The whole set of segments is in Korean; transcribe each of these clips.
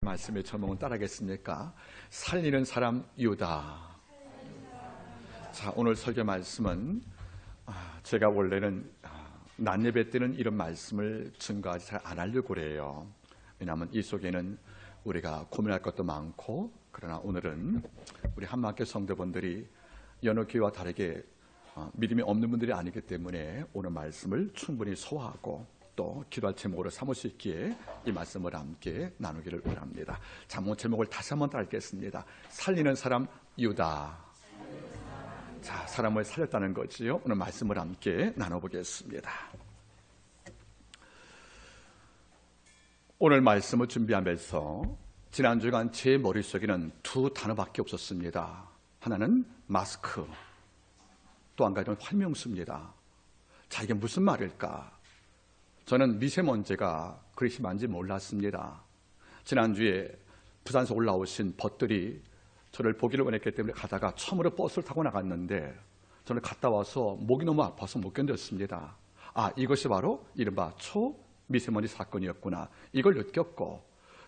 말씀의 제목은 따라하겠습니까? 살리는 사람 유다. 자, 오늘 설교 말씀은 제가 원래는 낮 예배 때는 이런 말씀을 증거하지 잘 안 하려고 그래요. 왜냐하면 이 속에는 우리가 고민할 것도 많고, 그러나 오늘은 우리 한마음교회 성도분들이 여느 교회와 다르게 믿음이 없는 분들이 아니기 때문에 오늘 말씀을 충분히 소화하고 또 기도할 제목으로 삼을 수 있기에 이 말씀을 함께 나누기를 원합니다. 자, 제목을 다시 한번 따르겠습니다. 살리는 사람 유다. 자, 사람을 살렸다는 거지요. 오늘 말씀을 함께 나눠보겠습니다. 오늘 말씀을 준비하면서 지난 주간 제 머릿속에는 두 단어밖에 없었습니다. 하나는 마스크, 또 한 가지는 활명수입니다. 자, 이게 무슨 말일까? 저는 미세먼지가 그리 심한지 몰랐습니다. 지난주에 부산에서 올라오신 벗들이 저를 보기를 원했기 때문에 가다가 처음으로 버스를 타고 나갔는데 저는 갔다 와서 목이 너무 아파서 못 견뎠습니다. 이것이 바로 이른바 초미세먼지 사건이었구나, 이걸 느꼈고,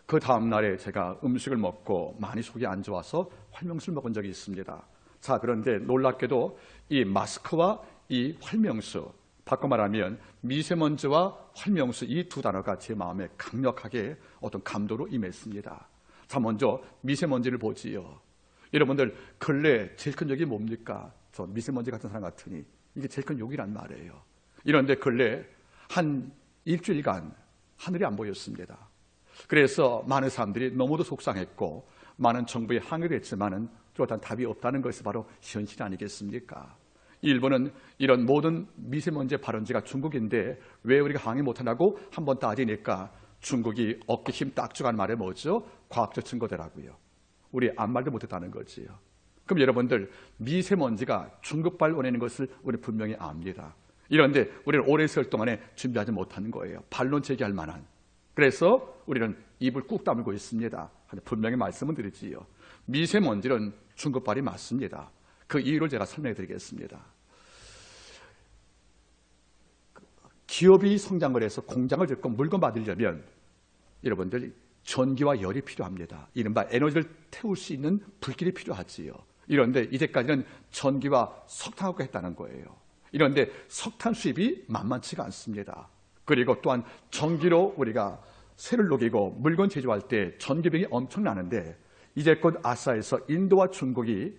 그 다음날에 제가 음식을 먹고 많이 속이 안 좋아서 활명수를 먹은 적이 있습니다. 자, 그런데 놀랍게도 이 마스크와 이 활명수, 바꿔 말하면 미세먼지와 활명수, 이 두 단어가 제 마음에 강력하게 어떤 감도로 임했습니다. 자, 먼저 미세먼지를 보지요. 여러분들 근래 제일 큰 욕이 뭡니까? 저 미세먼지 같은 사람 같으니 이게 제일 큰 욕이란 말이에요. 이런데 근래 한 일주일간 하늘이 안 보였습니다. 그래서 많은 사람들이 너무도 속상했고 많은 정부에 항의를 했지만은 뚜렷한 답이 없다는 것이 바로 현실 아니겠습니까? 일본은 이런 모든 미세먼지 발원지가 중국인데 왜 우리가 항의 못하냐고 한번 따지니까 중국이 어깨 힘 딱 주간 말에 뭐죠? 과학적 증거더라고요. 우리 아무 말도 못했다는 거지요. 그럼 여러분들 미세먼지가 중국발 원인인 것을 우리 분명히 압니다. 이런데 우리는 오랜 세월 동안에 준비하지 못하는 거예요. 반론 제기할 만한. 그래서 우리는 입을 꾹 다물고 있습니다. 분명히 말씀을 드리지요. 미세먼지는 중국발이 맞습니다. 그 이유를 제가 설명해 드리겠습니다. 기업이 성장을 해서 공장을 짓고 물건 받으려면 여러분들 전기와 열이 필요합니다. 이른바 에너지를 태울 수 있는 불길이 필요하지요. 이런데 이제까지는 전기와 석탄하고 했다는 거예요. 이런데 석탄 수입이 만만치가 않습니다. 그리고 또한 전기로 우리가 쇠를 녹이고 물건 제조할 때 전기비용이 엄청나는데 이제껏 아시아에서 인도와 중국이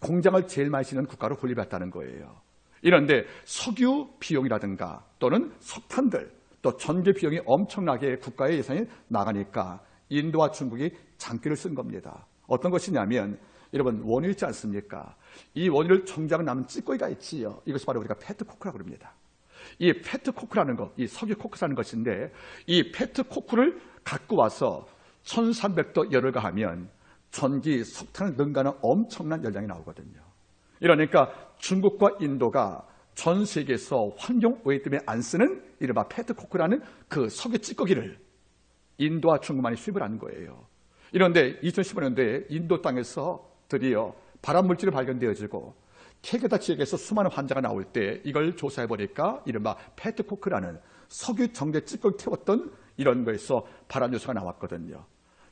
공장을 제일 많이 짓는 국가로 분리받았다는 거예요. 이런데 석유 비용이라든가 또는 석탄들, 또 전기 비용이 엄청나게 국가의 예산이 나가니까 인도와 중국이 장기를 쓴 겁니다. 어떤 것이냐면 여러분 원유 있지 않습니까? 이 원유를 정작은 남은 찌꺼기가 있지요. 이것이 바로 우리가 페트코크라고 합니다. 이 페트코크라는 것, 이 석유코크라는 것인데 이 페트코크를 갖고 와서 1300도 열을 가하면 전기, 석탄을 능가하는 엄청난 열량이 나오거든요. 이러니까 중국과 인도가 전 세계에서 환경 오해 때문에 안 쓰는 이른바 페트코크라는 그 석유 찌꺼기를 인도와 중국만이 수입을 하는 거예요. 이런데 2015년도에 인도 땅에서 드디어 발암물질이 발견되어지고 캐나다 지역에서 수많은 환자가 나올 때 이걸 조사해보니까 이른바 페트코크라는 석유 정제 찌꺼기 태웠던 이런 거에서 발암 요소가 나왔거든요.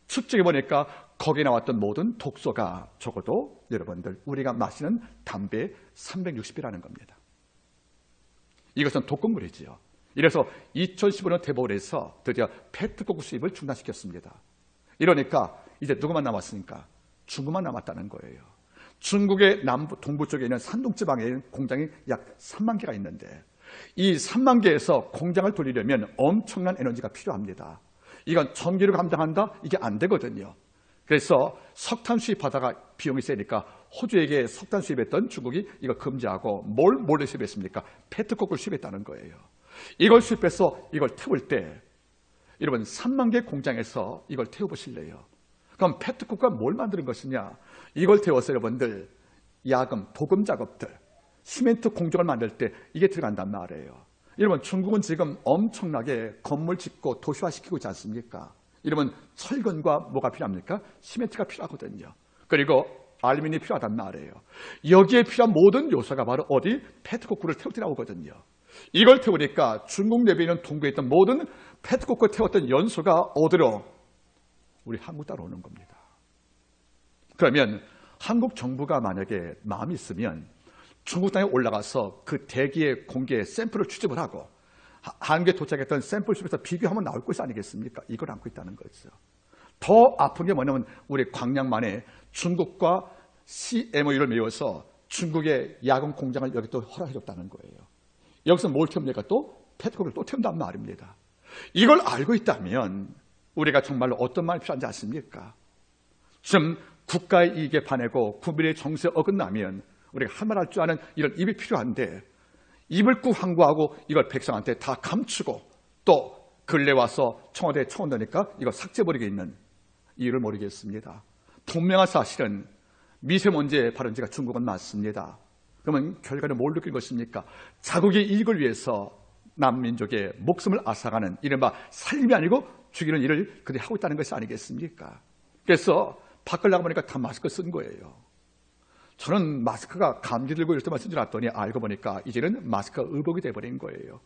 측정해보니까 거기에 나왔던 모든 독소가 적어도 여러분들 우리가 마시는 담배 360배라는 겁니다. 이것은 독극물이지요. 이래서 2015년 대법원에서 드디어 페트코크 수입을 중단시켰습니다. 이러니까 이제 누구만 남았습니까? 중국만 남았다는 거예요. 중국의 남부, 동부 쪽에 있는 산둥지방에 공장이 약 3만 개가 있는데 이 3만 개에서 공장을 돌리려면 엄청난 에너지가 필요합니다. 이건 전기를 감당한다? 이게 안 되거든요. 그래서 석탄 수입하다가 비용이 세니까 호주에게 석탄 수입했던 중국이 이거 금지하고 뭘 몰래 수입했습니까? 페트코크를 수입했다는 거예요. 이걸 수입해서 이걸 태울 때 여러분 3만 개 공장에서 이걸 태워보실래요? 그럼 페트코크가 뭘 만드는 것이냐? 이걸 태워서 여러분들 야금, 도금 작업들, 시멘트 공정을 만들 때 이게 들어간단 말이에요. 여러분 중국은 지금 엄청나게 건물 짓고 도시화시키고 있지 않습니까? 이러면 철근과 뭐가 필요합니까? 시멘트가 필요하거든요. 그리고 알루미늄이 필요하단 말이에요. 여기에 필요한 모든 요소가 바로 어디? 페트코크를 태울 때 나오거든요. 이걸 태우니까 중국 내부에 있는 동부에 있던 모든 페트코크를 태웠던 연소가 어디로? 우리 한국 따라오는 겁니다. 그러면 한국 정부가 만약에 마음이 있으면 중국 땅에 올라가서 그 대기의 공기의 샘플을 추집을 하고 한국에 도착했던 샘플 수에서 비교하면 나올 것이 아니겠습니까? 이걸 안고 있다는 거죠. 더 아픈 게 뭐냐면 우리 광양만에 중국과 CMOU를 맺어서 중국의 야광 공장을 여기 또 허락해줬다는 거예요. 여기서 뭘 태웁니까? 또 페트로를 또 태운단 말입니다. 이걸 알고 있다면 우리가 정말로 어떤 말이 필요한지 아십니까? 좀 국가의 이익에 반하고 국민의 정서에 어긋나면 우리가 할 말 할 줄 아는 이런 입이 필요한데 입을 꾹 항구하고 이걸 백성한테 다 감추고 또 근래 와서 청와대에 청원 넣으니까 이걸 삭제해버리게 있는 이유를 모르겠습니다. 분명한 사실은 미세먼지의 발원지가 중국은 맞습니다. 그러면 결과는 뭘 느낄 것입니까? 자국의 이익을 위해서 남민족의 목숨을 앗아가는 이른바 살림이 아니고 죽이는 일을 그들이 하고 있다는 것이 아니겠습니까? 그래서 밖을 나가보니까 다 마스크 쓴 거예요. 저는 마스크가 감기 들고 이럴 때만 쓴 줄 알았더니 알고 보니까 이제는 마스크가 의복이 돼버린 거예요.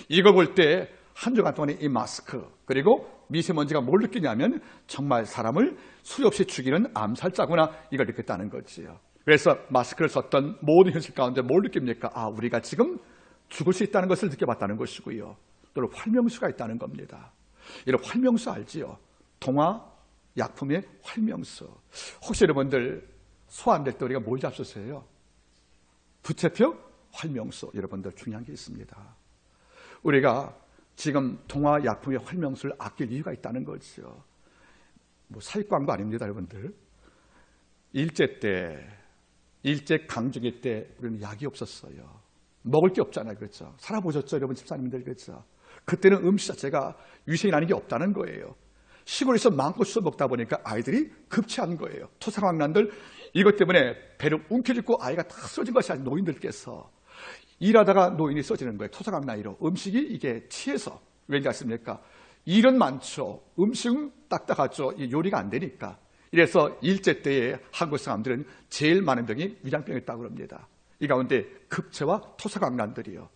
이거 볼 때 한 주간 동안에 이 마스크 그리고 미세먼지가 뭘 느끼냐면 정말 사람을 수리 없이 죽이는 암살자구나 이걸 느꼈다는 거지요. 그래서 마스크를 썼던 모든 현실 가운데 뭘 느낍니까? 아, 우리가 지금 죽을 수 있다는 것을 느껴봤다는 것이고요. 또 활명수가 있다는 겁니다. 이런 활명수 알지요? 동화 약품의 활명수. 혹시 여러분들 소 안 될 때 우리가 뭘 잡수세요? 부채표? 활명수. 여러분들 중요한 게 있습니다. 우리가 지금 동화 약품의 활명수를 아낄 이유가 있다는 거죠. 뭐 사익광도 아닙니다, 여러분들. 일제 때, 일제 강점기 때 우리는 약이 없었어요. 먹을 게 없잖아요, 그렇죠? 살아보셨죠, 여러분 집사님들, 그렇죠? 그때는 음식 자체가 위생이라는 게 없다는 거예요. 시골에서 마음껏 씹어 먹다 보니까 아이들이 급체한 거예요. 토사광난들 이것 때문에 배를 움켜쥐고 아이가 다 쓰러진 것이 아니라 노인들께서 일하다가 노인이 쓰러지는 거예요. 토사광난이로 음식이 이게 취해서. 왠지 아십니까? 일은 많죠. 음식은 딱딱하죠. 요리가 안 되니까. 이래서 일제 때에 한국 사람들은 제일 많은 병이 위장병이었다고 합니다. 이 가운데 급체와 토사광난들이요.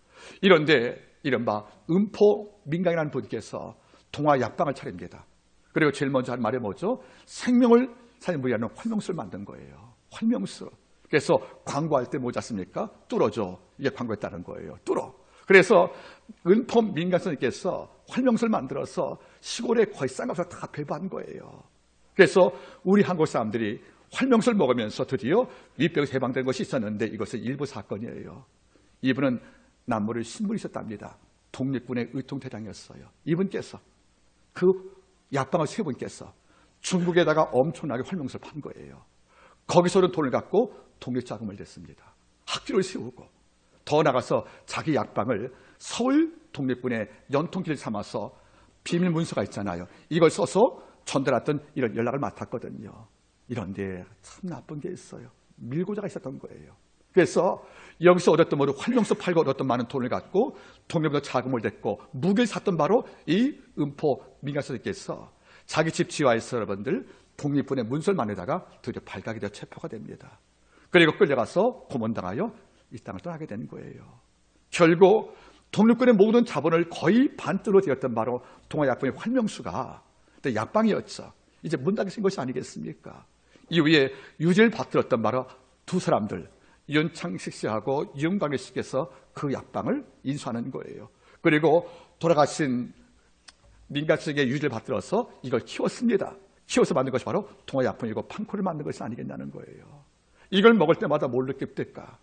이런데 이른바 음포 민강이라는 분께서 동화 약방을 차립니다. 그리고 제일 먼저 한 말이 뭐죠? 생명을 살리는 위하는 활명수를 만든 거예요. 활명수. 그래서 광고할 때 뭐지 않습니까? 뚫어줘. 이게 광고했다는 거예요. 뚫어. 그래서 은포 민간선님께서 활명수를 만들어서 시골에 거의 싼 값을 다 배부한 거예요. 그래서 우리 한국 사람들이 활명수를 먹으면서 드디어 위병에서 해방된 것이 있었는데 이것은 일부 사건이에요. 이분은 남모를 신분이셨답니다. 독립군의 의통대장이었어요. 이분께서 그 약방을 세 분께서 중국에다가 엄청나게 활명수를 판 거예요. 거기서는 돈을 갖고 독립자금을 냈습니다. 학교를 세우고 더 나가서 자기 약방을 서울 독립군의 연통기를 삼아서 비밀 문서가 있잖아요. 이걸 써서 전달했던 이런 연락을 맡았거든요. 이런데 참 나쁜 게 있어요. 밀고자가 있었던 거예요. 그래서 여기서 얻었던 모두 활명수 팔고 얻었던 많은 돈을 갖고 독립으로 자금을 냈고 무기를 샀던 바로 이 음포 민간선생께서 자기 집 지하에서 여러분들 독립군의 문서를 만들다가 드디어 발각이 되어 체포가 됩니다. 그리고 끌려가서 고문당하여 이 땅을 떠나게 된 거예요. 결국 독립군의 모든 자본을 거의 반대로 되었던 바로 동화약방의 활명수가 약방이었죠. 이제 문 닫게 된 것이 아니겠습니까? 이후에 유죄를 받들었던 바로 두 사람들 윤창식 씨하고 윤광일 씨께서 그 약방을 인수하는 거예요. 그리고 돌아가신 민간측의 유죄를 받들어서 이걸 키웠습니다. 키워서 만든 것이 바로 동화약품이고 판코를 만든 것이 아니겠냐는 거예요. 이걸 먹을 때마다 뭘 느낄까?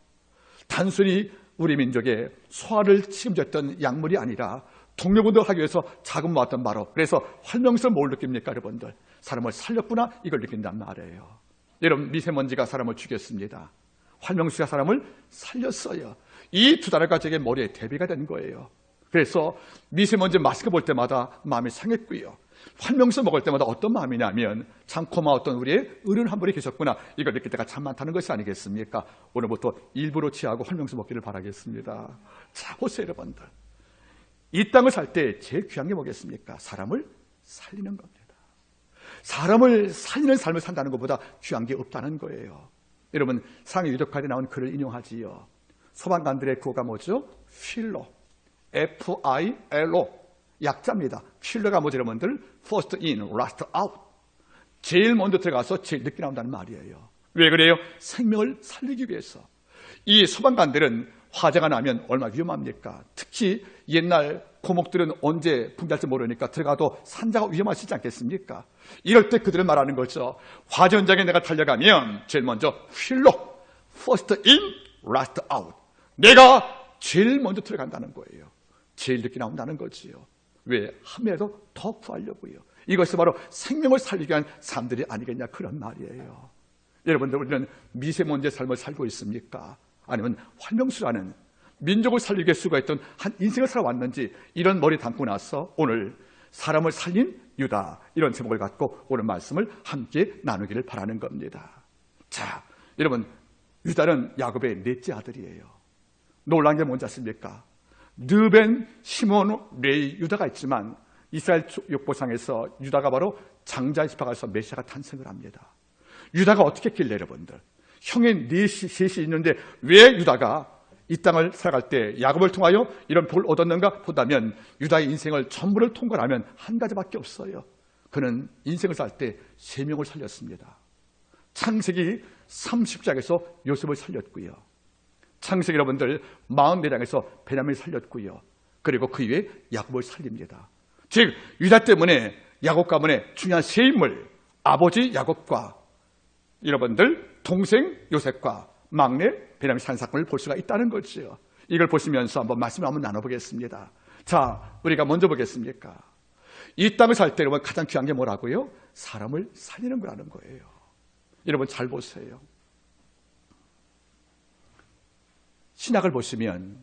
단순히 우리 민족의 소화를 책임졌던 약물이 아니라 독립운동을 하기 위해서 자금 모았던 바로 그래서 활명수를 뭘 느낍니까 여러분들? 사람을 살렸구나 이걸 느낀단 말이에요. 여러분 미세먼지가 사람을 죽였습니다. 활명수가 사람을 살렸어요. 이 두 단어가 제게 머리에 대비가 된 거예요. 그래서 미세먼지 마스크 볼 때마다 마음이 상했고요. 활명수 먹을 때마다 어떤 마음이냐면 참 고마웠던 우리의 어른 한 분이 계셨구나 이걸 느낄 때가 참 많다는 것이 아니겠습니까? 오늘부터 일부러 취하고 활명수 먹기를 바라겠습니다. 자 보세요 여러분들. 이 땅을 살 때 제일 귀한 게 뭐겠습니까? 사람을 살리는 겁니다. 사람을 살리는 삶을 산다는 것보다 귀한 게 없다는 거예요. 여러분 상해 유독카드에 나온 글을 인용하지요. 소방관들의 구호가 뭐죠? 필러 FILO 약자입니다. 필러가 뭐죠 여러분들? First in, last out. 제일 먼저 들어가서 제일 늦게 나온다는 말이에요. 왜 그래요? 생명을 살리기 위해서. 이 소방관들은 화재가 나면 얼마나 위험합니까? 특히 옛날 고목들은 언제 붕괴할지 모르니까 들어가도 산자가 위험하시지 않겠습니까? 이럴 때 그들은 말하는 거죠. 화재 현장에 내가 달려가면 제일 먼저 휠로 first in, last out. 내가 제일 먼저 들어간다는 거예요. 제일 늦게 나온다는 거지요. 왜? 함에도 더 구하려고요. 이것이 바로 생명을 살리기 위한 삶들이 아니겠냐, 그런 말이에요. 여러분들, 우리는 미세먼지의 삶을 살고 있습니까? 아니면 활명수라는 민족을 살리기 위해 수고했던 한 인생을 살아왔는지, 이런 머리 담고 나서 오늘 사람을 살린 유다, 이런 제목을 갖고 오늘 말씀을 함께 나누기를 바라는 겁니다. 자, 여러분, 유다는 야곱의 넷째 아들이에요. 놀란 게 뭔지 아십니까? 르벤, 시몬, 레위, 유다가 있지만 이스라엘 역보상에서 유다가 바로 장자의 지파가서 메시아가 탄생을 합니다. 유다가 어떻게 했길래 여러분들? 형의 셋이 있는데 왜 유다가 이 땅을 살아갈 때 야곱을 통하여 이런 복을 얻었는가 보다면, 유다의 인생을 전부를 통과하면 한 가지밖에 없어요. 그는 인생을 살 때 3명을 살렸습니다. 창세기 30장에서 요셉을 살렸고요. 창세기 여러분들 44장에서 베냐민을 살렸고요. 그리고 그 이후에 야곱을 살립니다. 즉 유다 때문에, 야곱 가문의 중요한 세 인물, 아버지 야곱과 여러분들 동생 요셉과 막내 베냐민 산 사건을 볼 수가 있다는 거지요. 이걸 보시면서 한번 말씀을 한번 나눠보겠습니다. 자, 우리가 먼저 보겠습니까? 이 땅을 살 때 여러분 가장 귀한 게 뭐라고요? 사람을 살리는 거라는 거예요. 여러분 잘 보세요. 신약을 보시면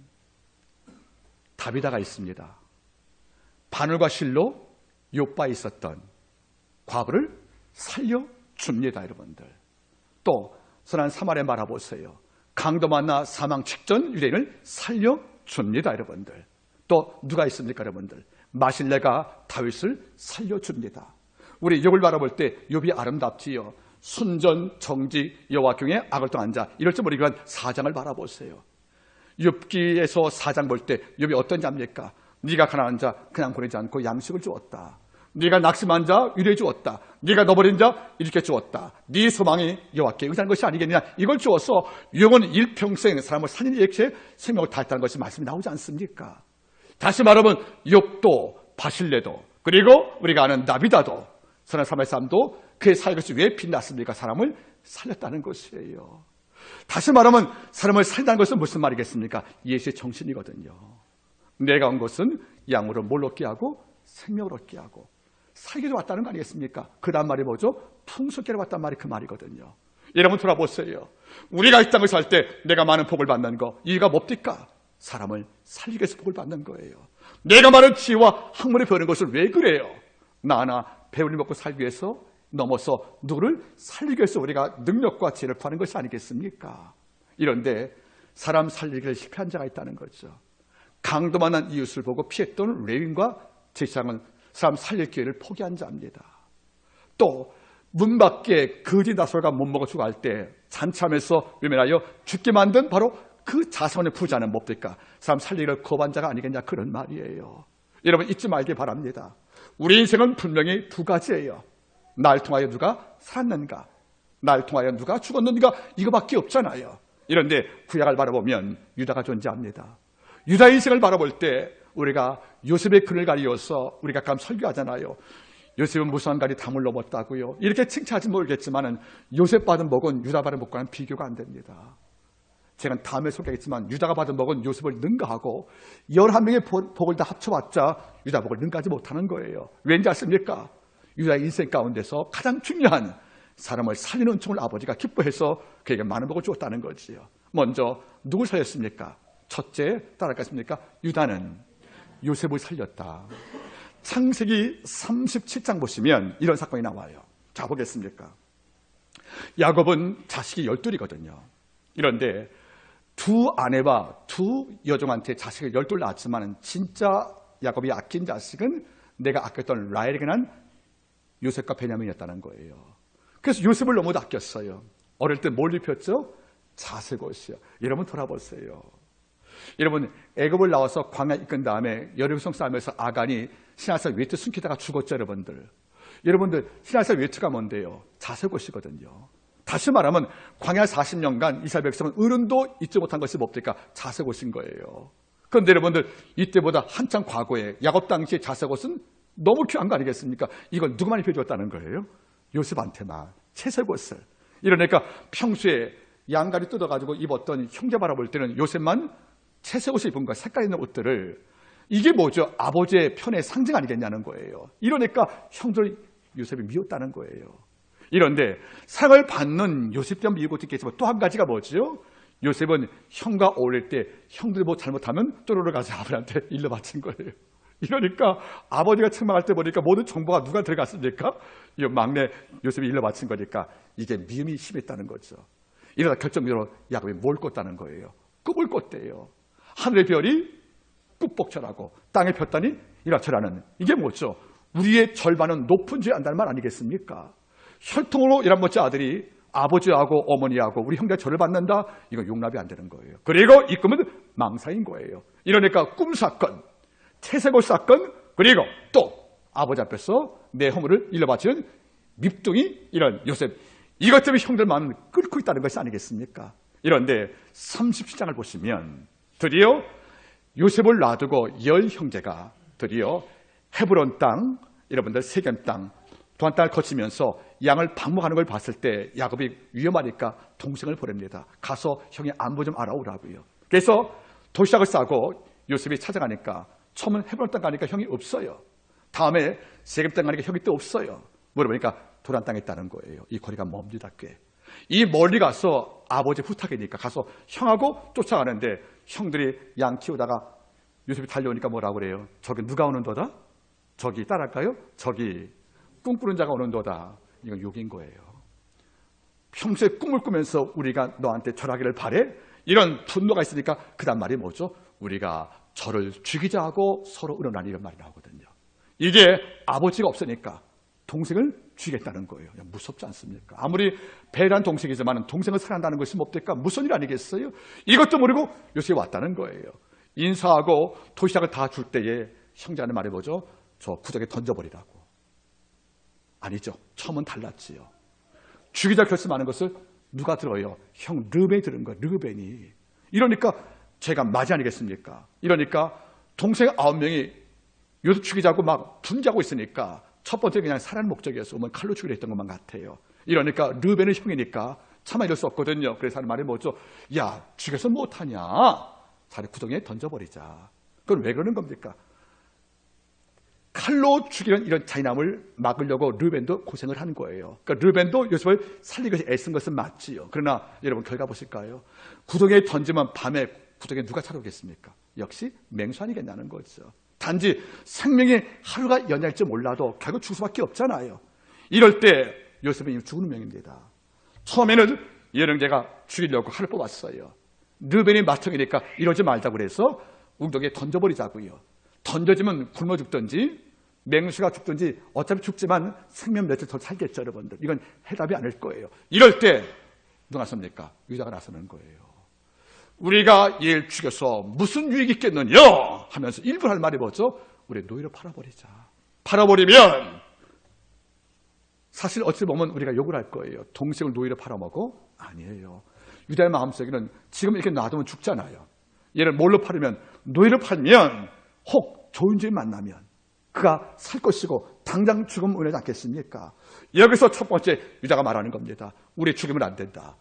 다비다가 있습니다. 바늘과 실로 욥바에 있었던 과부를 살려줍니다, 여러분들. 또 선한 사마리아 말아보세요. 강도 만나 사망 직전 유대인을 살려줍니다, 여러분들. 또 누가 있습니까, 여러분들? 마실레가 다윗을 살려줍니다. 우리 욥을 바라볼 때 욥이 아름답지요. 순전, 정직, 여호와 경외, 악을 떠난 자, 이럴 줄 모르게 한 4장을 바라보세요. 욥기에서 4장 볼 때 욥이 어떤 자입니까? 네가 가난한 자 그냥 보내지 않고 양식을 주었다. 네가 낙심한 자 위로해 주었다. 네가 너버린 자 이렇게 주었다. 네 소망이 여호와께 의지하는 것이 아니겠느냐. 이걸 주어서 욥은 일평생 사람을 살리는 일체에 생명을 다했다는 것이 말씀이 나오지 않습니까? 다시 말하면 욥도 바실레도 그리고 우리가 아는 나비다도 선한 사마리아 사람도 그의 사역이 것이 왜 빛났습니까? 사람을 살렸다는 것이에요. 다시 말하면 사람을 살린다는 것은 무슨 말이겠습니까? 예수의 정신이거든요. 내가 온 것은 양으로 뭘 얻게 하고 생명을 얻게 하고 살기로 왔다는 거 아니겠습니까? 그 다음 말이 뭐죠? 풍속계로 왔단 말이 그 말이거든요. 여러분 돌아보세요. 우리가 이 땅을 살 때 내가 많은 복을 받는 거, 이유가 뭡니까? 사람을 살리기 위해서 복을 받는 거예요. 내가 많은 지혜와 학문을 배우는 것을 왜 그래요? 나 하나 배우를 먹고 살기 위해서 넘어서 누구를 살리기 위해서 우리가 능력과 지혜를 구하는 것이 아니겠습니까? 이런데 사람 살리기를 실패한 자가 있다는 거죠. 강도 만난 이웃을 보고 피했던 레윈과 제사장은 사람 살릴 기회를 포기한 자입니다. 또 문 밖에 거지 나솔가 못 먹어 죽어 할 때 잔참해서 외면하여 죽게 만든 바로 그 자손의 부자는 뭡니까? 사람 살리기를 거부한 자가 아니겠냐, 그런 말이에요. 여러분 잊지 말기 바랍니다. 우리 인생은 분명히 두 가지예요. 날 통하여 누가 살았는가, 날 통하여 누가 죽었는가, 이거밖에 없잖아요. 이런데 구약을 바라보면 유다가 존재합니다. 유다의 인생을 바라볼 때 우리가 요셉의 그늘 가리어서 우리가 가끔 설교하잖아요. 요셉은 무수한 가리 담을 넘었다고요. 이렇게 칭찬하지 모르겠지만 요셉 받은 복은 유다 받은 복과는 비교가 안 됩니다. 제가 다음에 소개하겠지만 유다가 받은 복은 요셉을 능가하고 11명의 복을 다 합쳐봤자 유다 복을 능가하지 못하는 거예요. 왠지 아십니까? 유다의 인생 가운데서 가장 중요한 사람을 살리는 은총을 아버지가 기뻐해서 그에게 많은 복을 주었다는 거지요. 먼저 누굴 살렸습니까? 첫째 따라갔습니까? 유다는 요셉을 살렸다. 창세기 37장 보시면 이런 사건이 나와요. 자, 보겠습니까? 야곱은 자식이 12이거든요. 이런데 두 아내와 두 여종한테 자식을 12을 낳았지만 진짜 야곱이 아낀 자식은 내가 아꼈던 라헬에게 난 요셉과 베냐민이었다는 거예요. 그래서 요셉을 너무 아꼈어요. 어릴 때 뭘 입혔죠? 자색옷이요. 여러분 돌아보세요. 여러분 애굽을 나와서 광야 이끈 다음에 여리고성 싸움에서 아간이 신하에서 외투 숨기다가 죽었죠, 여러분들. 여러분들 신앙사 외투가 뭔데요? 자색옷이거든요. 다시 말하면 광야 40년간 이스라엘 백성은 어른도 잊지 못한 것이 뭡니까? 자색옷인 거예요. 그런데 여러분들 이때보다 한참 과거에 야곱 당시의 자색옷은 너무 귀한 거 아니겠습니까? 이걸 누구만 입혀줬다는 거예요? 요셉한테만 채색옷을. 이러니까 평소에 양갈이 뜯어가지고 입었던 형제 바라볼 때는 요셉만 채색옷을 입은 거야. 색깔 있는 옷들을. 이게 뭐죠? 아버지의 편의 상징 아니겠냐는 거예요. 이러니까 형들 요셉이 미웠다는 거예요. 이런데 사랑을 받는 요셉 때문에 미우고 있겠지만 또 한 가지가 뭐죠? 요셉은 형과 어울릴 때 형들이 뭐 잘못하면 쪼르르 가서 아버지한테 일러 바친 거예요. 이러니까 아버지가 책망할 때 보니까 모든 정보가 누가 들어갔습니까? 이 막내 요셉이 일러 바친 거니까 이게 미움이 심했다는 거죠. 이러다 결정적으로 야곱이 뭘 꿨다는 거예요. 꿈을 꿨대요. 하늘의 별이 꾹뻑철하고 땅에 폈다니 이라철하는. 이게 뭐죠? 우리의 절반은 높은 죄 안다는 말 아니겠습니까? 혈통으로 11번째 아들이 아버지하고 어머니하고 우리 형제가 저를 받는다? 이건 용납이 안 되는 거예요. 그리고 이 꿈은 망사인 거예요. 이러니까 꿈 사건, 채색옷 사건, 그리고 또 아버지 앞에서 내 허물을 일러 바치는 밉둥이 이런 요셉. 이것 때문에 형들 마음을 끓고 있다는 것이 아니겠습니까? 이런데 37장을 보시면 드디어 요셉을 놔두고 10형제가 드디어 헤브론 땅, 여러분들 세겜 땅, 도한 땅을 거치면서 양을 방목하는 걸 봤을 때 야곱이 위험하니까 동생을 보냅니다. 가서 형의 안부 좀 알아오라고요. 그래서 도시락을 싸고 요셉이 찾아가니까 처음은 헤브론 땅 가니까 형이 없어요. 다음에 세겜 땅 가니까 형이 또 없어요. 물어보니까 도란 땅에 있다는 거예요. 이 거리가 멉니다 꽤. 이 멀리 가서 아버지 부탁이니까 가서 형하고 쫓아가는데 형들이 양 키우다가 요셉이 달려오니까 뭐라고 그래요? 저기 누가 오는도다? 저기 따라할까요? 저기 꿈꾸는 자가 오는도다. 이건 욕인 거예요. 평소에 꿈을 꾸면서 우리가 너한테 절하기를 바래? 이런 분노가 있으니까 그 다음 말이 뭐죠? 우리가 저를 죽이자 하고 서로 의논하니 이런 말이 나오거든요. 이게 아버지가 없으니까 동생을 죽이겠다는 거예요. 무섭지 않습니까? 아무리 배란 동생이지만 동생을 사랑한다는 것이 뭡니까? 무슨 일 아니겠어요? 이것도 모르고 요셉이 왔다는 거예요. 인사하고 도시락을 다 줄 때에 형제하는 말이 뭐죠? 저 구덩이에 던져버리라고. 아니죠. 처음은 달랐지요. 죽이자 결심하는 것을 누가 들어요? 형 르벤이 들은 거예요. 르벤이. 이러니까 죄가 맞이 아니겠습니까? 이러니까 동생 9명이 요셉 죽이자고 막 분지하고 있으니까 첫 번째 그냥 살아는 목적이었어. 칼로 죽이려 했던 것만 같아요. 이러니까 르벤은 형이니까 차마 이럴 수 없거든요. 그래서 하는 말이 뭐죠? 야, 죽여서 못하냐? 차라리 구덩이에 던져버리자. 그건 왜 그러는 겁니까? 칼로 죽이는 이런 잔인함을 막으려고 르벤도 고생을 한 거예요. 그러니까 르벤도 요셉을 살리기 위해서 애쓴 것은 맞지요. 그러나 여러분 결과 보실까요? 구덩이에 던지면 밤에 구덩이에 누가 찾아오겠습니까? 역시 맹수 아니겠냐는 거죠. 단지 생명이 하루가 연약할지 몰라도 결국 죽을 수밖에 없잖아요. 이럴 때 요셉은 이미 죽은 명입니다. 처음에는 예령제가 죽이려고 칼을 뽑았어요. 르벤이 맏형이니까 이러지 말자고 그래서 웅덩이에 던져버리자고요. 던져지면 굶어 죽든지 맹수가 죽든지 어차피 죽지만 생명 며칠 더 살겠죠, 여러분들. 이건 해답이 아닐 거예요. 이럴 때 누가 나섭니까? 유다가 나서는 거예요. 우리가 얘를 죽여서 무슨 유익이 있겠느냐 하면서 일부 할 말이 뭐죠? 우리 노예로 팔아버리자. 팔아버리면 사실 어찌 보면 우리가 욕을 할 거예요. 동생을 노예로 팔아먹어? 아니에요. 유다의 마음속에는 지금 이렇게 놔두면 죽잖아요. 얘를 뭘로 팔으면, 노예로 팔면 혹 좋은 주인 만나면 그가 살 것이고 당장 죽으면 은혜지 않겠습니까? 여기서 첫 번째 유다가 말하는 겁니다. 우리 죽이면 안 된다.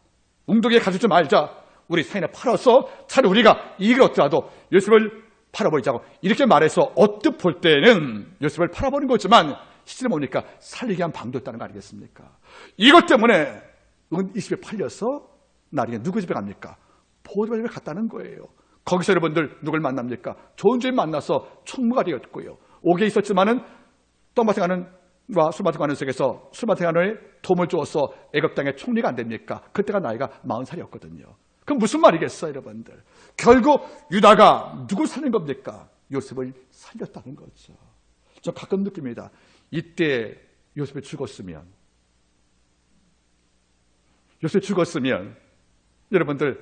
웅덩이에 가두지 말자. 우리 사인에 팔아서 차라리 우리가 이익을 얻더라도 요셉을 팔아버리자고 이렇게 말해서 언뜻 볼 때는 요셉을 팔아버린 거지만 실제로 보니까 살리기 위한 방도 있다는 거 아니겠습니까? 이것 때문에 이 집에 팔려서 나중에 누구 집에 갑니까? 포도주 집에 갔다는 거예요. 거기서 여러분들 누굴 만납니까? 좋은 주인 만나서 총무가 되었고요. 옥에 있었지만은 떡마탱 하는 술 마시고 하는 속에서 술 마시고 하는 도움을 주어서 애굽 땅의 총리가 안 됩니까? 그때가 나이가 40살이었거든요. 그럼 무슨 말이겠어요, 여러분들? 결국 유다가 누굴 살린 겁니까? 요셉을 살렸다는 거죠. 저 가끔 느낍니다. 이때 요셉이 죽었으면 여러분들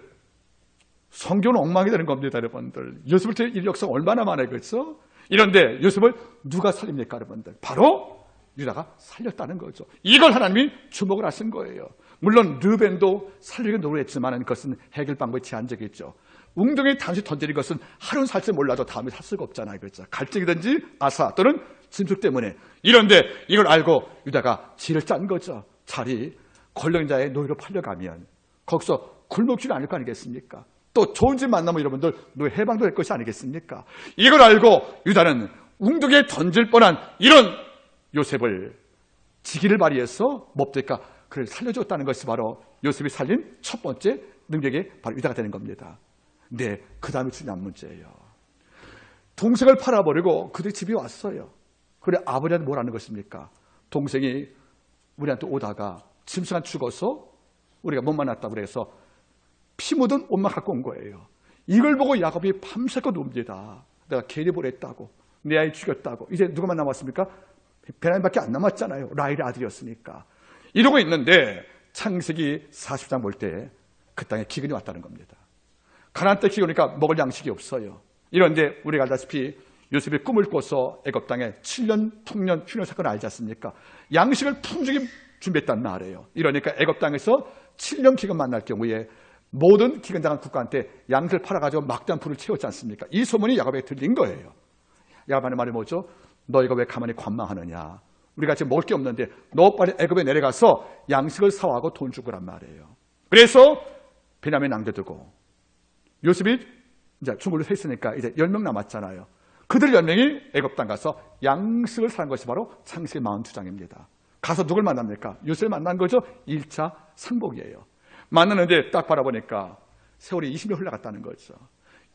성경은 엉망이 되는 겁니다, 여러분들. 요셉을 통해 이 역사 얼마나 많아요, 그렇죠? 이런데 요셉을 누가 살립니까, 여러분들? 바로 유다가 살렸다는 거죠. 이걸 하나님이 주목을 하신 거예요. 물론 르벤도 살리기 노력했지만 그것은 해결 방법이 제한적이죠. 웅덩이에 당시 던지는 것은 하루는 살지 몰라도 다음에 살 수가 없잖아요. 그렇죠? 갈증이든지 아사 또는 짐승 때문에. 이런데 이걸 알고 유다가 지를 짠 거죠. 차라리 권력자의 노예로 팔려가면 거기서 굶어죽지 않을 거 아니겠습니까? 또 좋은 집 만나면 여러분들 노예 해방도 될 것이 아니겠습니까? 이걸 알고 유다는 웅덩이에 던질 뻔한 이런 요셉을 지기를 발휘해서 몹대가 그를 살려줬다는 것이 바로 요셉이 살린 첫 번째 능력이 바로 유다가 되는 겁니다. 네, 그 다음에 중요한 문제예요. 동생을 팔아버리고 그들이 집에 왔어요. 그래 아버지한테 뭘 하는 것입니까? 동생이 우리한테 오다가 짐승한 죽어서 우리가 못 만났다고 그래서 피 묻은 옷만 갖고 온 거예요. 이걸 보고 야곱이 밤새껏 웁니다. 내가 괜히 보냈다고, 내 아이 죽였다고. 이제 누구만 남았습니까? 베냐민밖에 안 남았잖아요. 라헬의 아들이었으니까. 이러고 있는데 창세기 40장 볼 때 그 땅에 기근이 왔다는 겁니다. 가나안 땅에 기근이 오니까 먹을 양식이 없어요. 이런데 우리가 알다시피 요셉이 꿈을 꿔서 애굽 땅에 7년 통년 휴년 사건을 알지 않습니까? 양식을 풍족히 준비했단 말이에요. 이러니까 애굽 땅에서 7년 기근 만날 경우에 모든 기근당한 국가한테 양식을 팔아가지고 막대한 부를 채웠지 않습니까? 이 소문이 야곱에게 들린 거예요. 야곱의 말이 뭐죠? 너희가 왜 가만히 관망하느냐? 우리가 지금 먹을 게 없는데 너 빨리 애굽에 내려가서 양식을 사와고 돈 주고란 말이에요. 그래서 베냐민 남겨두고 요셉이 이제 중국으로 서 있으니까 이제 10명 남았잖아요. 그들 10명이 애굽 땅 가서 양식을 사는 것이 바로 창세기 42장입니다. 가서 누굴 만납니까? 요셉을 만난 거죠. 1차 상복이에요. 만나는데 딱 바라보니까 세월이 20년 흘러갔다는 거죠.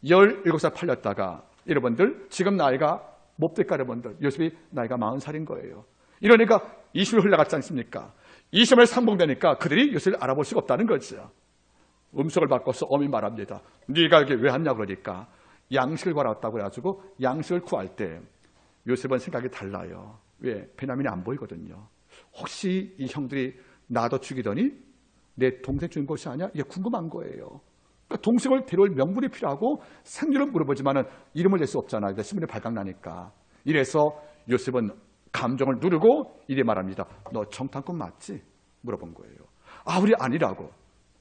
17살 팔렸다가 여러분들 지금 나이가 몹대가 여러분들 요셉이 나이가 40살인 거예요. 이러니까 20년 흘러갔지 않습니까? 20년 상봉되니까 그들이 요셉을 알아볼 수가 없다는 거죠. 음성을 바꿔서 어미 말합니다. 네가 여기 왜 왔냐 그러니까 양식을 구하러 왔다고 해가지고 양식을 구할 때 요셉은 생각이 달라요. 왜? 베냐민이 안 보이거든요. 혹시 이 형들이 나도 죽이더니 내 동생 죽인 것이 아니야? 이게 궁금한 거예요. 그러니까 동생을 데려올 명분이 필요하고 생일을 물어보지만 이름을 낼 수 없잖아요. 신문에 발각나니까. 이래서 요셉은 감정을 누르고 이래 말합니다. 너 정탐꾼 맞지? 물어본 거예요. 아, 우리 아니라고.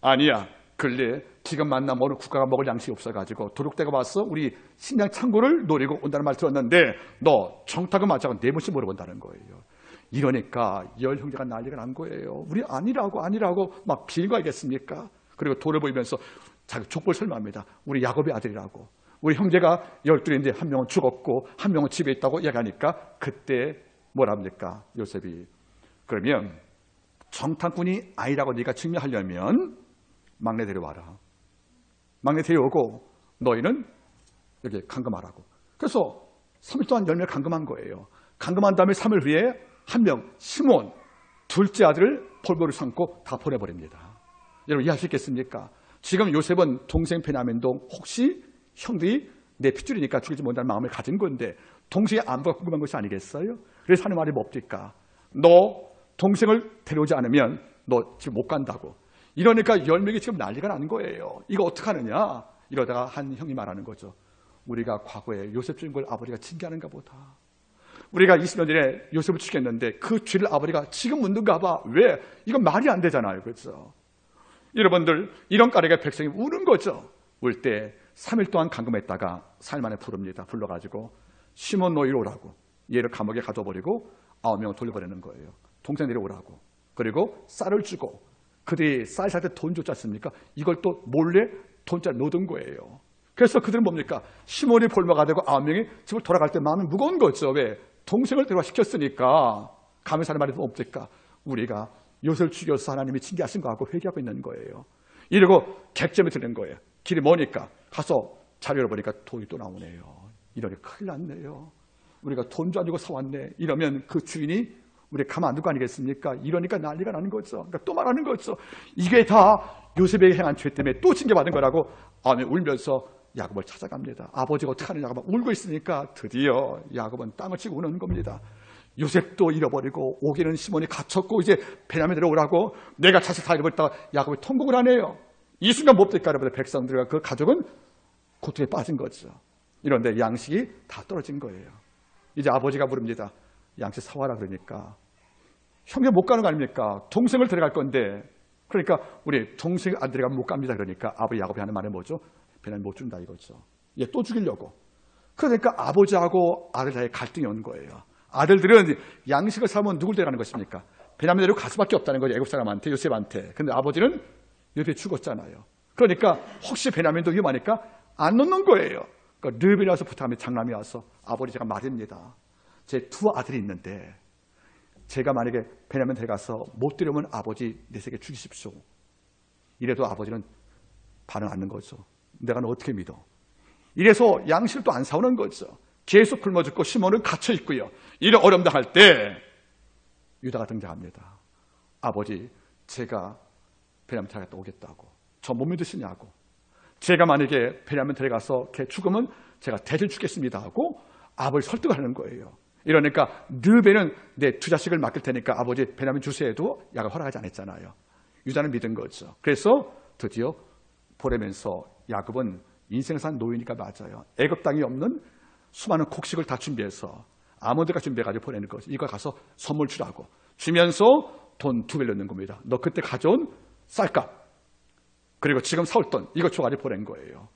아니야. 근래 지금 만나 모르는 국가가 먹을 양식이 없어가지고 도둑대가 와서 우리 식량 창고를 노리고 온다는 말 들었는데 너 정탐꾼 맞자고 네 번씩 물어본다는 거예요. 이러니까 열 형제가 난리가 난 거예요. 우리 아니라고 막 빌고 알겠습니까? 그리고 돌을 보이면서 자기 족보를 설명합니다. 우리 야곱의 아들이라고. 우리 형제가 12인데 한 명은 죽었고 한 명은 집에 있다고 얘기하니까 그때 뭐랍니까? 요셉이 그러면 정탐꾼이 아니라고 네가 증명하려면 막내 데려와라. 막내 데려오고 너희는 여기 감금하라고. 그래서 3일 동안 10명 감금한 거예요. 감금한 다음에 3일 후에 한 명, 시몬, 둘째 아들을 폴보를 삼고 다 보내버립니다. 여러분 이해할 수 있겠습니까? 지금 요셉은 동생 베냐민도 혹시 형들이 내 핏줄이니까 죽이지 못한다는 마음을 가진 건데 동생의 안부가 궁금한 것이 아니겠어요? 그래서 하는 말이 뭡니까? 너 동생을 데려오지 않으면 너 지금 못 간다고. 이러니까 10명이 지금 난리가 나는 거예요. 이거 어떡하느냐? 이러다가 한 형이 말하는 거죠. 우리가 과거에 요셉 죽인 걸 아버지가 징계하는가 보다. 우리가 20년 전에 요셉을 죽였는데 그 죄를 아버지가 지금 묻는가 봐. 왜? 이건 말이 안 되잖아요. 그렇죠? 여러분들 이런 까닭에 백성이 우는 거죠. 울 때 3일 동안 감금했다가 4일 만에 부릅니다. 불러가지고 시몬 너희로 오라고. 얘를 감옥에 가둬버리고 9명을 돌려보내는 거예요. 동생들이 오라고. 그리고 쌀을 주고 그들이 쌀 살 때 돈 줬지 않습니까? 이걸 또 몰래 돈짜리 넣어둔 거예요. 그래서 그들은 뭡니까? 시몬이 볼모가 되고 9명이 집을 돌아갈 때 마음이 무거운 거죠. 왜? 동생을 데려와시켰으니까 가면 사는 말이 없을까? 우리가 요셉을 죽여서 하나님이 징계하신 거 하고 회개하고 있는 거예요. 이러고 객점에 드는 거예요. 길이 머니까 가서 자료를 보니까 돈이 또 나오네요. 이러니 큰일 났네요. 우리가 돈 가지고 사왔네. 이러면 그 주인이 우리 가만 안 둘 거 아니겠습니까? 이러니까 난리가 나는 거죠. 그러니까 또 말하는 거죠. 이게 다 요셉에게 행한 죄 때문에 또 징계받은 거라고 아멘 울면서 야곱을 찾아갑니다. 아버지가 어떻게 하느냐고 막 울고 있으니까 드디어 야곱은 땅을 치고 우는 겁니다. 요셉도 잃어버리고 오기는 시몬이 갇혔고 이제 베냐민 데려오라고 내가 자식 다 잃어버렸다가 야곱이 통곡을 하네요. 이 순간 뭡니까 여러분들 백성들과 그 가족은 고통에 빠진 거죠. 이런데 양식이 다 떨어진 거예요. 이제 아버지가 부릅니다. 양식 사와라 그러니까 형제 못 가는 거 아닙니까? 동생을 데려갈 건데. 그러니까 우리 동생 안 데려가면 못 갑니다. 그러니까 아버지 야곱이 하는 말이 뭐죠? 베냐민 못 준다 이거죠. 얘 또 죽이려고. 그러니까 아버지하고 아들 사이에 갈등이 오는 거예요. 아들들은 양식을 사면 누굴 데려가는 것입니까? 베냐민 데리고 갈 수밖에 없다는 거죠. 애굽 사람한테, 요셉한테. 근데 아버지는 요셉이 죽었잖아요. 그러니까 혹시 베냐민도 위험하니까 안 놓는 거예요. 그러니까 르벤이 와서 부탁하면 장남이 와서 아버지 제가 말입니다. 제 두 아들이 있는데 제가 만약에 베냐민 데려가서 못 데려오면 아버지 내 세계 죽이십시오. 이래도 아버지는 반응 안 하는 거죠. 내가 너 어떻게 믿어? 이래서 양식을 또 안 사오는 거죠. 계속 굶어 죽고 시몬은 갇혀 있고요. 이런 어려움 당할 때 유다가 등장합니다. 아버지, 제가 베냐민 데려갔다 오겠다고. 저 못 믿으시냐고. 제가 만약에 베냐민 데려가서 걔 죽으면 제가 대신 죽겠습니다 하고 아버지 설득을 하는 거예요. 이러니까 르벤은 내 두 자식을 맡길 테니까 아버지 베냐민 주세요 해도 야곱이 허락하지 않았잖아요. 유다는 믿은 거죠. 그래서 드디어 보내면서 야곱은 인생산 노인이니까 맞아요. 애굽 땅이 없는 수많은 곡식을 다 준비해서 아몬드가 준비해가지고 보내는 거죠. 이거 가서 선물 주라고 주면서 돈 2배 넣는 겁니다. 너 그때 가져온 쌀값 그리고 지금 사올 돈 이거 줘가지고 보낸 거예요.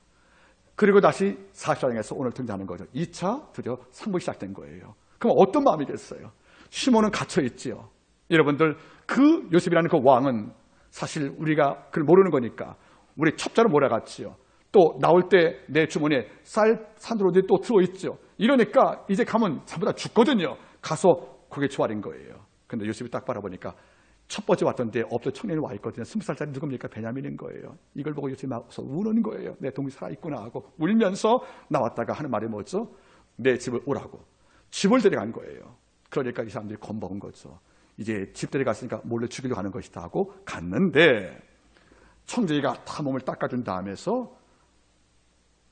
그리고 다시 44장에서 오늘 등장하는 거죠. 2차 드디어 상복이 시작된 거예요. 그럼 어떤 마음이겠어요? 시몬은 갇혀있지요. 여러분들 그 요셉이라는 그 왕은 사실 우리가 그걸 모르는 거니까 우리 첩자로 몰아갔지요. 또 나올 때 내 주머니에 쌀 산으로 또 들어있죠. 이러니까 이제 가면 전부 다 죽거든요. 가서 그게 조아린 거예요. 근데 요셉이 딱 바라보니까 첫 번째 왔던데 없던 청년이 와 있거든요. 20살짜리 누굽니까? 베냐민인 거예요. 이걸 보고 요셉이 나와서 우는 거예요. 내 동생이 살아있구나 하고 울면서 나왔다가 하는 말이 뭐죠? 내 집을 오라고. 집을 데려간 거예요. 그러니까 이 사람들이 겁먹은 거죠. 이제 집 데려갔으니까 몰래 죽이려고 하는 것이다 하고 갔는데 청지기가 다 몸을 닦아준 다음에서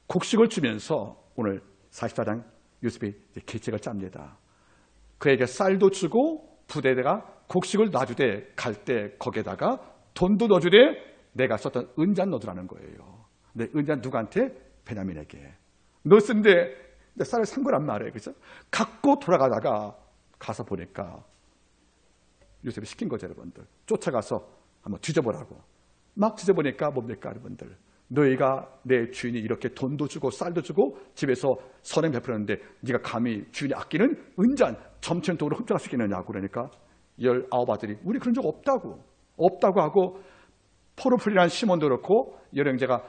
곡식을 주면서 오늘 44장 요셉이 계책을 짭니다. 그에게 쌀도 주고 부대에다가 곡식을 놔주되 갈 때 거기에다가 돈도 넣어주되 내가 썼던 은잔 넣어두라는 거예요. 근데 은잔 누구한테? 베냐민에게. 넣었는데 쌀을 산 거란 말이에요. 그죠? 갖고 돌아가다가 가서 보니까 요셉이 시킨 거죠, 여러분들. 쫓아가서 한번 뒤져보라고. 막 뒤져보니까 뭡니까, 여러분들? 너희가 내 주인이 이렇게 돈도 주고 쌀도 주고 집에서 선행 베풀었는데 네가 감히 주인이 아끼는 은잔 점치는 돈으로 훔쳐갈 수 있겠느냐고. 그러니까 19아들이 우리 그런 적 없다고 하고 포르풀이라는 시몬도 그렇고 여러 형제가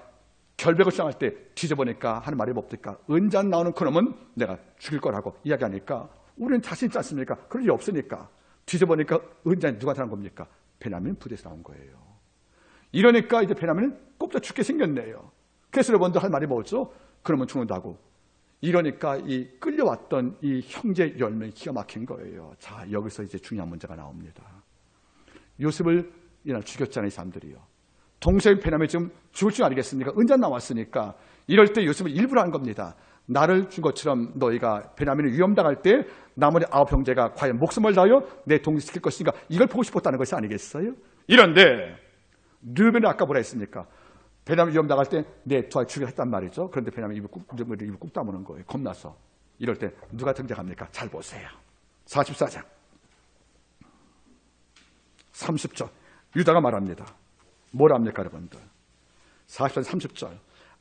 결백을 시작할 때 뒤져보니까 하는 말이 뭡니까? 은잔 나오는 그놈은 내가 죽일 거라고 이야기하니까 우리는 자신 있지 않습니까? 그럴 일 없으니까 뒤져보니까 은잔이 누가 나온 겁니까? 베냐민 부대에서 나온 거예요. 이러니까 이제 베냐민은 꼽자 죽게 생겼네요. 그래서 여러분들 할 말이 뭐죠? 그러면 죽는다고. 이러니까 이 끌려왔던 이 형제 10명이 기가 막힌 거예요. 자, 여기서 이제 중요한 문제가 나옵니다. 요셉을 이날 죽였잖아요, 이 사람들이요. 동생 베냐민이 지금 죽을 줄 알겠습니까? 은잔 나왔으니까. 이럴 때 요셉은 일부러 한 겁니다. 나를 준 것처럼 너희가 베냐민이 위험당할 때 나머지 9 형제가 과연 목숨을 다하여 내 동생 시킬 것인가? 이걸 보고 싶었다는 것이 아니겠어요? 이런데 르벤은 아까 뭐라 했습니까? 베냐민 위험당할 때 내 두 아이 죽이려 했단 말이죠. 그런데 베냐민 입을 꾹 다무는 거예요. 겁나서. 이럴 때 누가 등장합니까? 잘 보세요. 44장 30절 유다가 말합니다. 뭐라 합니까, 여러분들? 44장 30절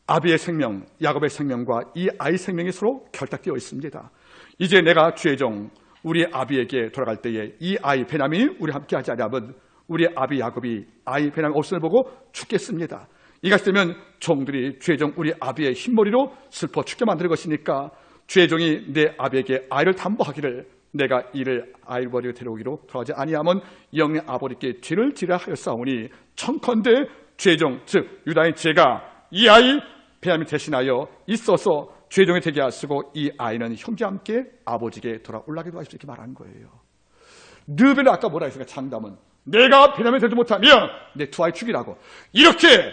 아비의 생명, 야곱의 생명과 이 아이 생명이 서로 결탁되어 있습니다. 이제 내가 주의 종 우리 아비에게 돌아갈 때에 이 아이 베냐민이 우리 함께 하지 않으면 우리 아비 야곱이 아이 베냐민 없음을 보고 죽겠습니다. 이같이 되면 종들이 주의 종 우리 아비의 흰머리로 슬퍼 죽게 만들 것이니까 주의 종이 내 아비에게 아이를 담보하기를 내가 이를 아이를 버리고 데려오기로 돌아가지 아니하면 영의 아버지께 죄를 지라 하였사오니 청컨대 주의 종 즉 유다인 제가 이 아이 베냐민 대신하여 있어서 주의 종이 되게 하시고 이 아이는 형제와 함께 아버지께 돌아 올라가기도 하십시오. 이렇게 말한 거예요. 르벤은 아까 뭐라 했습니까? 장담은 내가 베냐민 되지 못하면 내 두 아이 죽이라고. 이렇게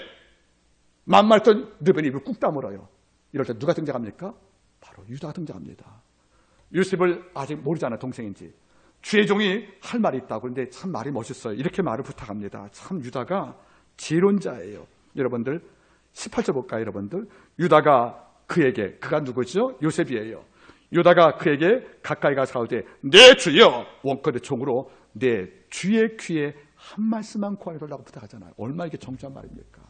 만말했던 르벤이 입을 꾹 다물어요. 이럴 때 누가 등장합니까? 바로 유다가 등장합니다. 요셉을 아직 모르잖아요. 동생인지. 주의 종이 할 말이 있다고. 그런데 참 말이 멋있어요. 이렇게 말을 부탁합니다. 참 유다가 지론자예요. 여러분들 18절 볼까요, 여러분들? 유다가 그에게, 그가 누구죠? 요셉이에요. 유다가 그에게 가까이 가서 가로되 내 주여 원컨대 종으로 내 주의 귀에 한 말씀만 구하게 달라고 부탁하잖아요. 얼마나 이게 정중한 말입니까?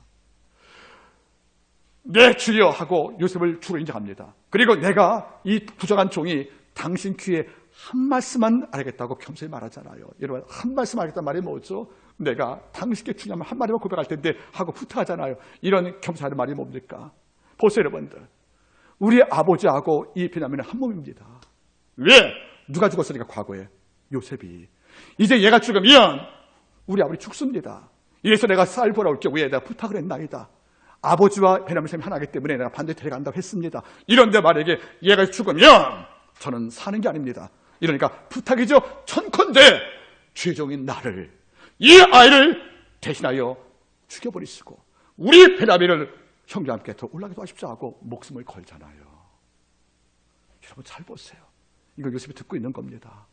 네, 주여 하고 요셉을 주로 인정합니다. 그리고 내가 이 부족한 종이 당신 귀에 한 말씀만 알겠다고 겸손히 말하잖아요. 여러분, 한 말씀 알겠다는 말이 뭐죠? 내가 당신께 주냐면 한 마디만 고백할 텐데 하고 부탁하잖아요. 이런 겸손한 말이 뭡니까? 보세요, 여러분들. 우리 아버지하고 이 베냐민은 한 몸입니다. 왜? 누가 죽었으니까 과거에? 요셉이. 이제 얘가 죽으면 우리 아버지 죽습니다. 이래서 내가 쌀 벌어올 경우에 내가 부탁을 했나이다. 아버지와 베냐민 쌤이 하나이기 때문에 내가 반드시 데려간다고 했습니다. 이런데 만약에 얘가 죽으면 저는 사는 게 아닙니다. 이러니까 부탁이죠. 천컨대 죄종인 나를, 이 아이를 대신하여 죽여버리시고 우리 베냐민을 형제와 함께 더 올라가게 도와십시오 하고 목숨을 걸잖아요. 여러분 잘 보세요. 이거 요셉이 듣고 있는 겁니다.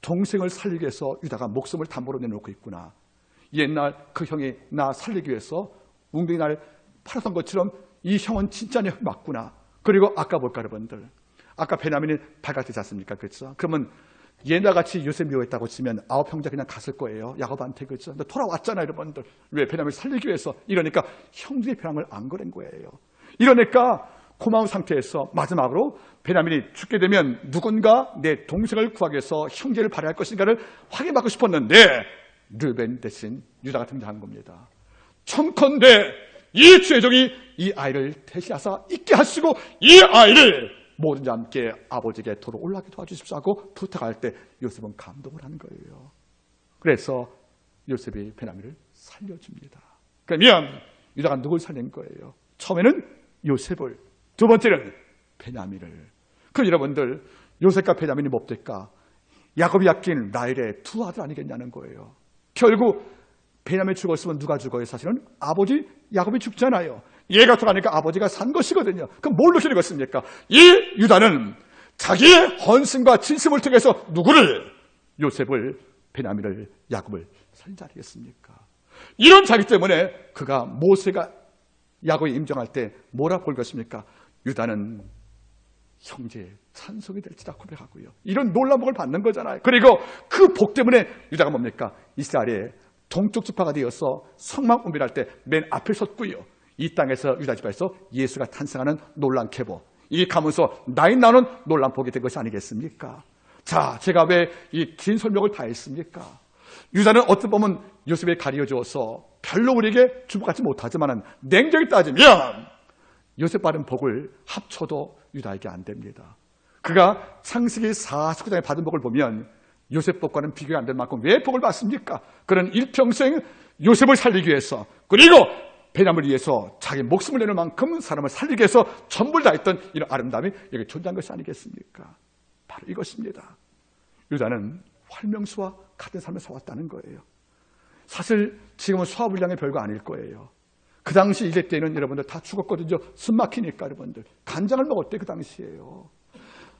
동생을 살리기 위해서 유다가 목숨을 담보로 내놓고 있구나. 옛날 그 형이 나 살리기 위해서 웅덩이 날 팔았던 것처럼 이 형은 진짜 내 형 맞구나. 그리고 아까 볼까 여러분들. 아까 베냐민이 발각되지 않습니까? 그렇죠? 그러면 옛날같이 요셉 미워했다고 치면 9형제 그냥 갔을 거예요. 야곱한테. 그렇죠? 근데 돌아왔잖아요, 여러분들. 왜? 베냐민을 살리기 위해서. 이러니까 형제의 벼랑을 안 거는 거예요. 이러니까 고마운 상태에서 마지막으로 베냐민이 죽게 되면 누군가 내 동생을 구하기 위해서 형제를 발휘할 것인가를 확인받고 싶었는데 르벤 대신 유다가 등장한 겁니다. 청컨대 이 죄종이 이 아이를 대신하사 있게 하시고 이 아이를 모든 자와 함께 아버지에게 도로 올라가게 도와주십시오 하고 부탁할 때 요셉은 감동을 하는 거예요. 그래서 요셉이 베냐민을 살려줍니다. 그러면 유다가 누굴 살린 거예요? 처음에는 요셉을, 두 번째는 베냐민을. 그럼 여러분들 요셉과 베냐민이 뭡니까? 야곱이 아낀 라헬의 두 아들 아니겠냐는 거예요. 결국 베냐민이 죽었으면 누가 죽어요? 사실은 아버지 야곱이 죽잖아요. 얘가 돌아가니까 아버지가 산 것이거든요. 그럼 뭘로 기르겠습니까? 이 유다는 자기의 헌신과 진심을 통해서 누구를? 요셉을, 베냐민을, 야곱을 살린 자 아니겠습니까? 이런 자기 때문에 그가 모세가 야곱이 임종할 때 뭐라 볼 것입니까? 유다는 형제의 찬송이 될지다 고백하고요. 이런 놀라운 복을 받는 거잖아요. 그리고 그 복 때문에 유다가 뭡니까? 이스라엘의 동쪽 지파가 되어서 성막 운비할 때 맨 앞에 섰고요. 이 땅에서 유다 지파에서 예수가 탄생하는 놀란 계보, 이 가면서 나이 나는 놀란 복이 된 것이 아니겠습니까? 자, 제가 왜 이 긴 설명을 다 했습니까? 유다는 어떻게 보면 요셉에 가려져서 별로 우리에게 주목하지 못하지만 냉정히 따지면 요셉 받은 복을 합쳐도 유다에게 안 됩니다. 그가 창세기 49장에 받은 복을 보면 요셉 복과는 비교가 안 될 만큼 왜 복을 받습니까? 그는 일평생 요셉을 살리기 위해서, 그리고 베냐민을 위해서 자기 목숨을 내는 만큼 사람을 살리기 위해서 전부를 다했던 이런 아름다움이 여기 존재한 것이 아니겠습니까? 바로 이것입니다. 유다는 활명수와 같은 삶을 살았다는 거예요. 사실 지금은 소화불량이 별거 아닐 거예요. 그 당시 이제 때는 여러분들 다 죽었거든요. 숨 막히니까 여러분들. 간장을 먹었대 그 당시에요.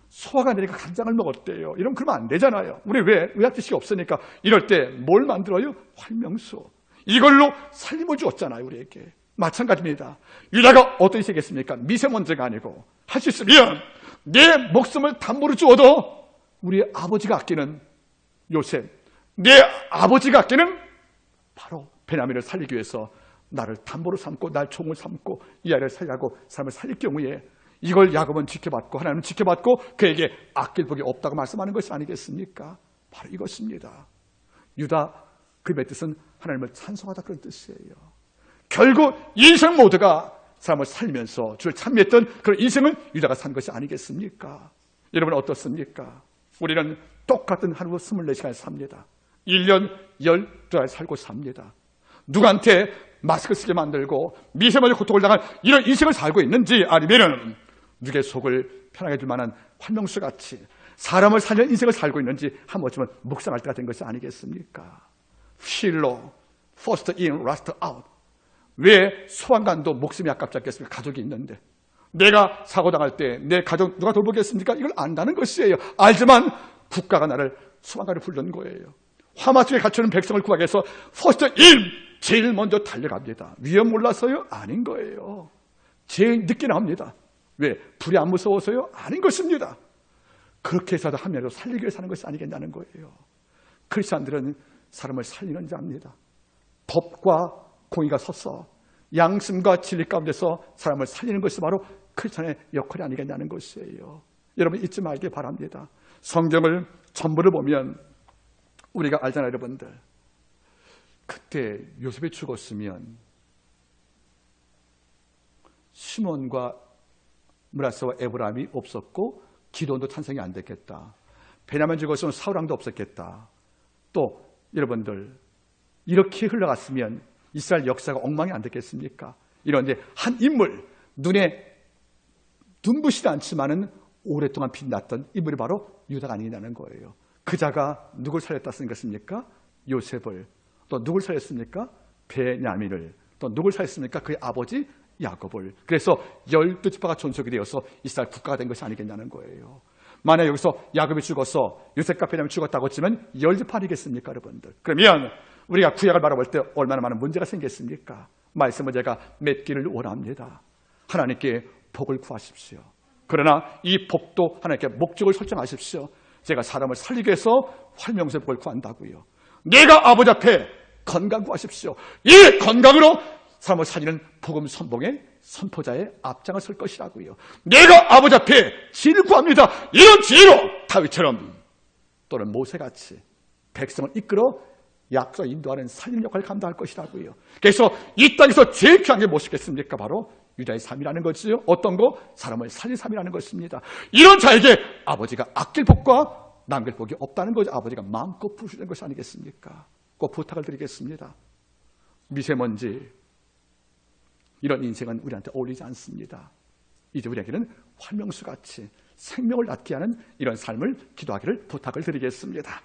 소화가 안 되니까 간장을 먹었대요. 이러면 그러면 안 되잖아요. 우리 왜? 의학 지식이 없으니까. 이럴 때 뭘 만들어요? 활명수. 이걸로 살림을 주었잖아요, 우리에게. 마찬가지입니다. 유다가 어떤 시겠습니까? 미세먼지가 아니고 할 수 있으면 내 목숨을 담보로 주어도 우리 아버지가 아끼는 요셉, 내 아버지가 아끼는 바로 베냐민을 살리기 위해서 나를 담보로 삼고 날 총을 삼고 이 아이를 살리고 삶을 살릴 경우에 이걸 야곱은 지켜봤고 하나님은 지켜봤고 그에게 아낄 복이 없다고 말씀하는 것이 아니겠습니까? 바로 이것입니다. 유다 그의 뜻은 하나님을 찬송하다 그런 뜻이에요. 결국 인생 모두가 사람을 살리면서 주를 찬미했던 그런 인생은 유다가 산 것이 아니겠습니까? 여러분 어떻습니까? 우리는 똑같은 하루 24시간을 삽니다. 1년 12달 살고 삽니다. 누구한테 마스크 쓰게 만들고 미세먼지 고통을 당한 이런 인생을 살고 있는지, 아니면 누구의 속을 편하게 줄 만한 활명수같이 사람을 살리는 인생을 살고 있는지 한 번쯤은 묵상할 때가 된 것이 아니겠습니까? 실로 first in, last out. 왜 소방관도 목숨이 아깝지 않겠습니까? 가족이 있는데 내가 사고당할 때 내 가족 누가 돌보겠습니까? 이걸 안다는 것이에요. 알지만 국가가 나를 소방관을 부른 거예요. 화마중에 갇혀있는 백성을 구하기 위해서 first in, 제일 먼저 달려갑니다. 위험 몰라서요? 아닌 거예요. 제일 늦게 나옵니다. 왜? 불이 안 무서워서요? 아닌 것입니다. 그렇게 해서도 한 명으로 살리기 위해 사는 것이 아니겠냐는 거예요. 크리스찬들은 사람을 살리는 자입니다. 법과 공의가 서서 양심과 진리 가운데서 사람을 살리는 것이 바로 크리스찬의 역할이 아니겠냐는 것이에요. 여러분 잊지 말길 바랍니다. 성경을 전부를 보면 우리가 알잖아요, 여러분들. 그때 요셉이 죽었으면 시몬과 므낫세와 에브라임이 없었고 기도원도 탄생이 안 됐겠다. 베냐민 죽었으면 사울왕도 없었겠다. 또 여러분들 이렇게 흘러갔으면 이스라엘 역사가 엉망이 안 됐겠습니까? 이런데 한 인물, 눈에 눈부시지 않지만은 오랫동안 빛났던 인물이 바로 유다가 아니냐는 거예요. 그 자가 누굴 살렸다 쓴 것입니까? 요셉을. 또 누굴 살렸습니까? 베냐민을. 또 누굴 살렸습니까? 그의 아버지 야곱을. 그래서 12지파가 존속이 되어서 이스라엘 국가가 된 것이 아니겠냐는 거예요. 만약 여기서 야곱이 죽어서 요셉과 베냐민이 죽었다고 치면 10지파 아니겠습니까, 여러분들? 그러면 우리가 구약을 바라볼 때 얼마나 많은 문제가 생겼습니까? 말씀을 제가 맺기를 원합니다. 하나님께 복을 구하십시오. 그러나 이 복도 하나님께 목적을 설정하십시오. 제가 사람을 살리기 위해서 활명세 복을 구한다고요. 내가 아버지 앞에 건강 구하십시오. 이 건강으로 사람을 살리는 복음 선봉의 선포자의 앞장을 설 것이라고요. 내가 아버지 앞에 지혜를 구합니다. 이런 지혜로 다윗처럼 또는 모세같이 백성을 이끌어 약속 인도하는 살림 역할을 감당할 것이라고요. 그래서 이 땅에서 제일 귀한 게 무엇이겠습니까? 바로 유다의 삶이라는 것이요. 어떤 거? 사람을 살린 삶이라는 것입니다. 이런 자에게 아버지가 아낄 복과 남길 복이 없다는 거죠. 아버지가 마음껏 부으시는 것이 아니겠습니까? 꼭 부탁을 드리겠습니다. 미세먼지 이런 인생은 우리한테 어울리지 않습니다. 이제 우리에게는 활명수같이 생명을 낳게 하는 이런 삶을 기도하기를 부탁을 드리겠습니다.